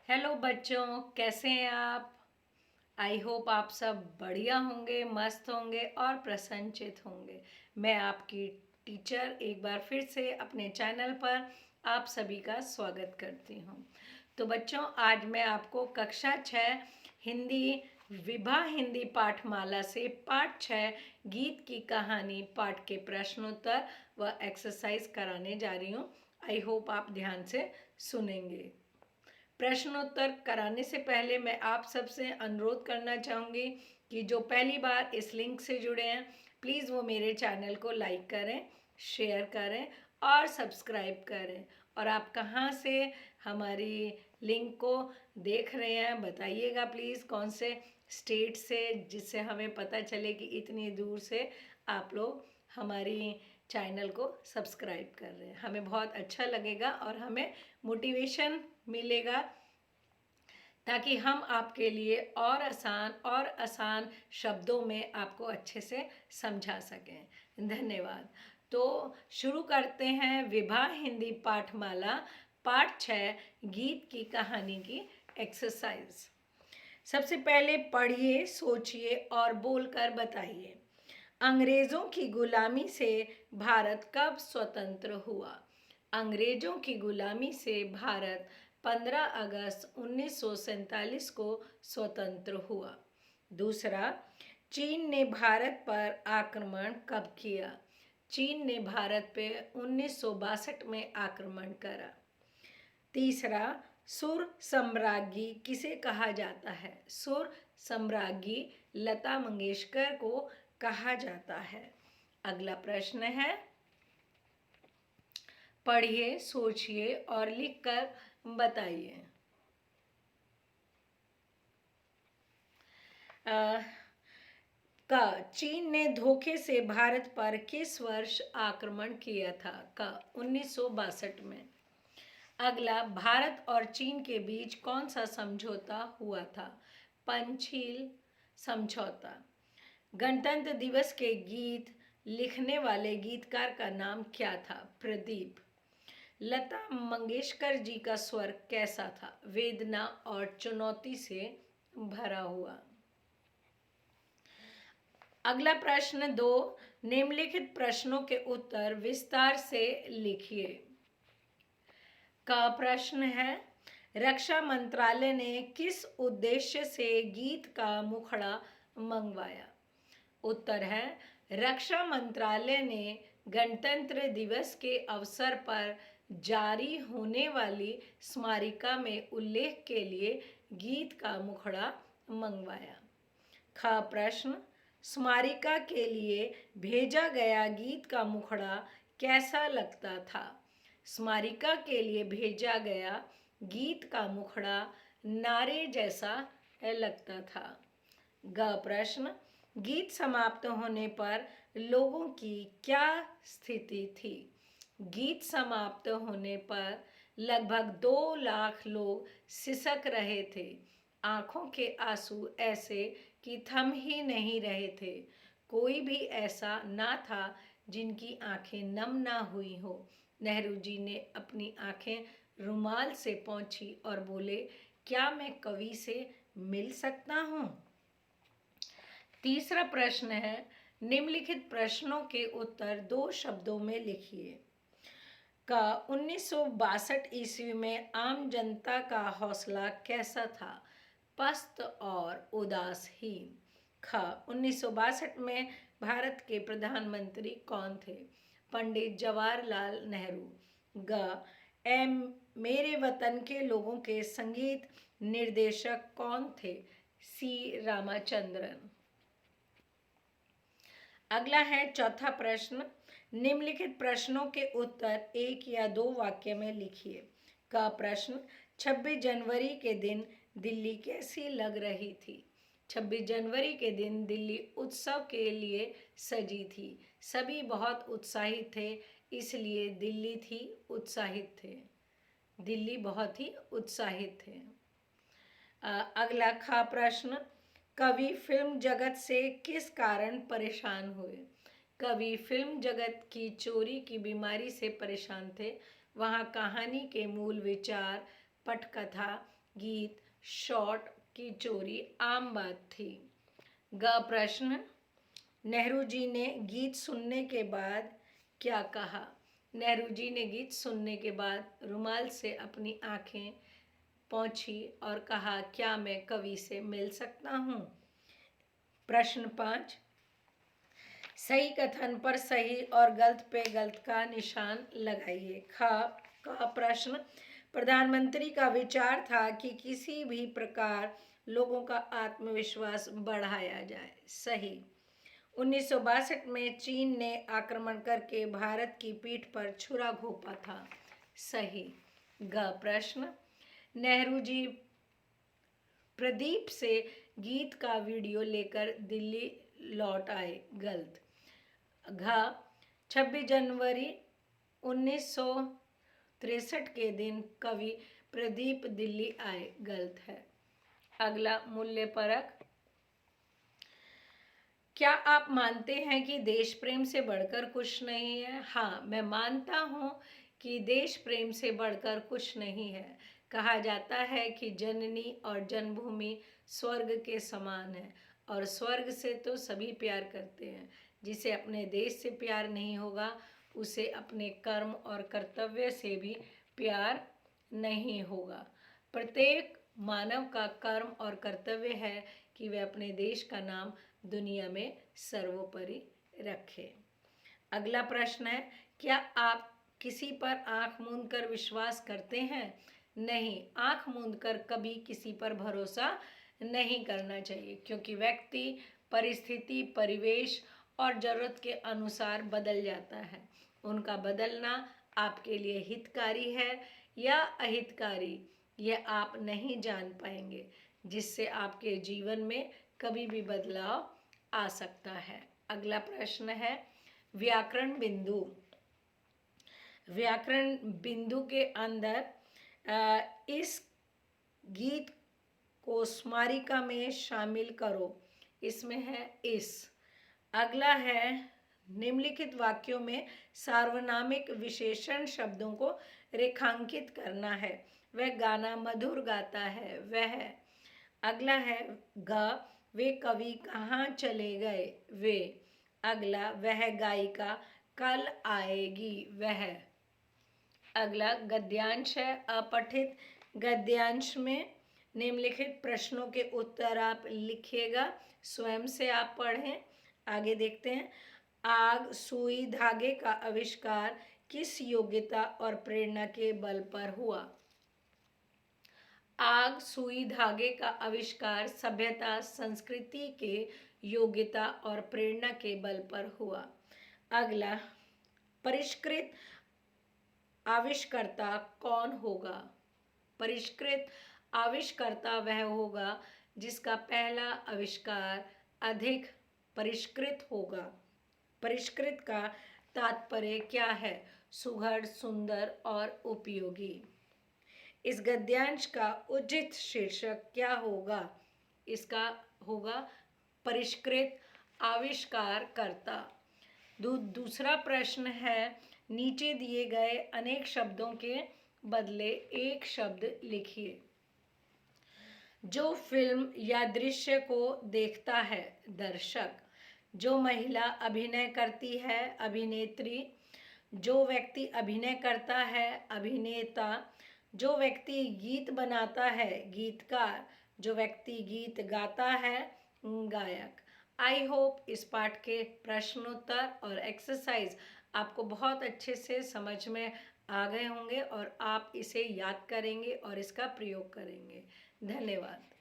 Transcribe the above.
Hello बच्चों, कैसे हैं आप। आई होप आप सब बढ़िया होंगे, मस्त होंगे और प्रसन्नचित होंगे। मैं आपकी टीचर एक बार फिर से अपने चैनल पर आप सभी का स्वागत करती हूँ। तो बच्चों, आज मैं आपको कक्षा 6 हिंदी विभा हिंदी पाठमाला से पाठ 6 गीत की कहानी पाठ के प्रश्नोत्तर व एक्सरसाइज कराने जा रही हूँ। आई होप आप ध्यान से सुनेंगे। प्रश्नोत्तर कराने से पहले मैं आप सबसे अनुरोध करना चाहूँगी कि जो पहली बार इस लिंक से जुड़े हैं, प्लीज़ वो मेरे चैनल को लाइक करें, शेयर करें और सब्सक्राइब करें। और आप कहाँ से हमारी लिंक को देख रहे हैं बताइएगा प्लीज़, कौन से स्टेट से, जिससे हमें पता चले कि इतनी दूर से आप लोग हमारी चैनल को सब्सक्राइब कर रहे हैं। हमें बहुत अच्छा लगेगा और हमें मोटिवेशन मिलेगा ताकि हम आपके लिए और आसान शब्दों में आपको अच्छे से समझा सकें। धन्यवाद। तो शुरू करते हैं विभा हिंदी पाठमाला पाठ 6 गीत की कहानी की एक्सरसाइज। सबसे पहले पढ़िए, सोचिए और बोलकर बताइए। अंग्रेजों की गुलामी से भारत कब स्वतंत्र हुआ। अंग्रेजों की गुलामी से भारत 15 अगस्त 1947 को स्वतंत्र हुआ। दूसरा, चीन ने भारत पर आक्रमण कब किया। चीन ने भारत पे 1962 में आक्रमण करा। तीसरा, सुर सम्राज्ञी किसे कहा जाता है। सुर सम्राज्ञी लता मंगेशकर को कहा जाता है। अगला प्रश्न है, पढ़िए, सोचिए और लिखकर बताइए। चीन ने धोखे से भारत पर किस वर्ष आक्रमण किया था। 1962 में। अगला, भारत और चीन के बीच कौन सा समझौता हुआ था। पंचशील समझौता। गणतंत्र दिवस के गीत लिखने वाले गीतकार का नाम क्या था। प्रदीप। लता मंगेशकर जी का स्वर कैसा था। वेदना और चुनौती से भरा हुआ। अगला प्रश्न 2, निम्नलिखित प्रश्नों के उत्तर विस्तार से लिखिए। का प्रश्न है, रक्षा मंत्रालय ने किस उद्देश्य से गीत का मुखड़ा मंगवाया। उत्तर है, रक्षा मंत्रालय ने गणतंत्र दिवस के अवसर पर जारी होने वाली स्मारिका में उल्लेख के लिए गीत का मुखड़ा मंगवाया। ख प्रश्न, स्मारिका के लिए भेजा गया गीत का मुखड़ा कैसा लगता था। स्मारिका के लिए भेजा गया गीत का मुखड़ा नारे जैसा लगता था। ग प्रश्न, गीत समाप्त होने पर लोगों की क्या स्थिति थी। गीत समाप्त होने पर लगभग 2 लाख लोग सिसक रहे थे। आंखों के आंसू ऐसे कि थम ही नहीं रहे थे। कोई भी ऐसा ना था जिनकी आंखें नम ना हुई हो। नेहरू जी ने अपनी आंखें रुमाल से पोंछी और बोले, क्या मैं कवि से मिल सकता हूँ। तीसरा प्रश्न है, निम्नलिखित प्रश्नों के उत्तर 2 शब्दों में लिखिए। 1962 ईस्वी में आम जनता का हौसला कैसा था। पस्त और उदासहीन। 1962 में भारत के प्रधानमंत्री कौन थे। पंडित जवाहरलाल नेहरू। ए मेरे वतन के लोगों के संगीत निर्देशक कौन थे। सी रामाचंद्रन। अगला है चौथा प्रश्न, निम्नलिखित प्रश्नों के उत्तर 1 या 2 वाक्य में लिखिए। का प्रश्न, 26 जनवरी के दिन दिल्ली कैसी लग रही थी। 26 जनवरी के दिन दिल्ली उत्सव के लिए सजी थी। सभी बहुत उत्साहित थे, इसलिए दिल्ली थी उत्साहित थे। दिल्ली बहुत ही उत्साहित थे। अगला खा प्रश्न, कवि फिल्म जगत से किस कारण परेशान हुए। कवि फिल्म जगत की चोरी की बीमारी से परेशान थे। वहाँ कहानी के मूल विचार, पटकथा, गीत शॉर्ट की चोरी आम बात थी। ग प्रश्न, नेहरू जी ने गीत सुनने के बाद क्या कहा? नेहरू जी ने गीत सुनने के बाद रुमाल से अपनी आंखें पोंछी और कहा, क्या मैं कवि से मिल सकता हूँ? प्रश्न 5, सही कथन पर सही और गलत पे गलत का निशान लगाइए। का प्रश्न, प्रधानमंत्री का विचार था कि किसी भी प्रकार लोगों का आत्मविश्वास बढ़ाया जाए। सही। 1962 में चीन ने आक्रमण करके भारत की पीठ पर छुरा घोंपा था। सही। ग प्रश्न, नेहरू जी प्रदीप से गीत का वीडियो लेकर दिल्ली लौट आए। गलत। घ 26 जनवरी 1963 के दिन कवि प्रदीप दिल्ली आए। गलत है। अगला मूल्य परक, क्या आप मानते हैं कि देश प्रेम से बढ़कर कुछ नहीं है? हाँ, मैं मानता हूँ कि देश प्रेम से बढ़कर कुछ नहीं है। कहा जाता है कि जननी और जन्मभूमि स्वर्ग के समान है, और स्वर्ग से तो सभी प्यार करते हैं। जिसे अपने देश से प्यार नहीं होगा, उसे अपने कर्म और कर्तव्य से भी प्यार नहीं होगा। प्रत्येक मानव का कर्म और कर्तव्य है कि वह अपने देश का नाम दुनिया में सर्वोपरि रखे। अगला प्रश्न है, क्या आप किसी पर आंख मूंद कर विश्वास करते हैं? नहीं, आंख मूंद कर कभी किसी पर भरोसा नहीं करना चाहिए, क्योंकि व्यक्ति परिस्थिति, परिवेश और जरूरत के अनुसार बदल जाता है। उनका बदलना आपके लिए हितकारी है या अहितकारी, यह आप नहीं जान पाएंगे, जिससे आपके जीवन में कभी भी बदलाव आ सकता है। अगला प्रश्न है, व्याकरण बिंदु। व्याकरण बिंदु के अंदर इस गीत को स्मारिका में शामिल करो। इसमें है इस। अगला है, निम्नलिखित वाक्यों में सार्वनामिक विशेषण शब्दों को रेखांकित करना है। वह गाना मधुर गाता है। वह। अगला है ग, वे कवि कहाँ चले गए? वे। अगला, वह गायिका कल आएगी। वह। अगला गद्यांश है, अपठित गद्यांश में निम्नलिखित प्रश्नों के उत्तर आप लिखिएगा, स्वयं से आप पढ़ें। आगे देखते हैं, आग, सुई, धागे का आविष्कार किस योग्यता और प्रेरणा के बल पर हुआ? आग, सुई, धागे का आविष्कार सभ्यता, संस्कृति के योग्यता और प्रेरणा के बल पर हुआ। अगला, परिष्कृत आविष्कर्ता कौन होगा? परिष्कृत आविष्कर्ता वह होगा जिसका पहला आविष्कार अधिक परिष्कृत होगा। परिष्कृत का तात्पर्य क्या है? सुघड़, सुंदर और उपयोगी। इस गद्यांश का उचित शीर्षक क्या होगा? इसका होगा परिष्कृत आविष्कारकर्ता। दूसरा प्रश्न है, नीचे दिए गए अनेक शब्दों के बदले एक शब्द लिखिए। जो फिल्म या दृश्य को देखता है, दर्शक। जो महिला अभिनय करती है, अभिनेत्री। जो व्यक्ति अभिनय करता है, अभिनेता। जो व्यक्ति गीत बनाता है, गीतकार। जो व्यक्ति गीत गाता है, गायक। आई होप इस पाठ के प्रश्नोत्तर और एक्सरसाइज आपको बहुत अच्छे से समझ में आ गए होंगे और आप इसे याद करेंगे और इसका प्रयोग करेंगे। धन्यवाद।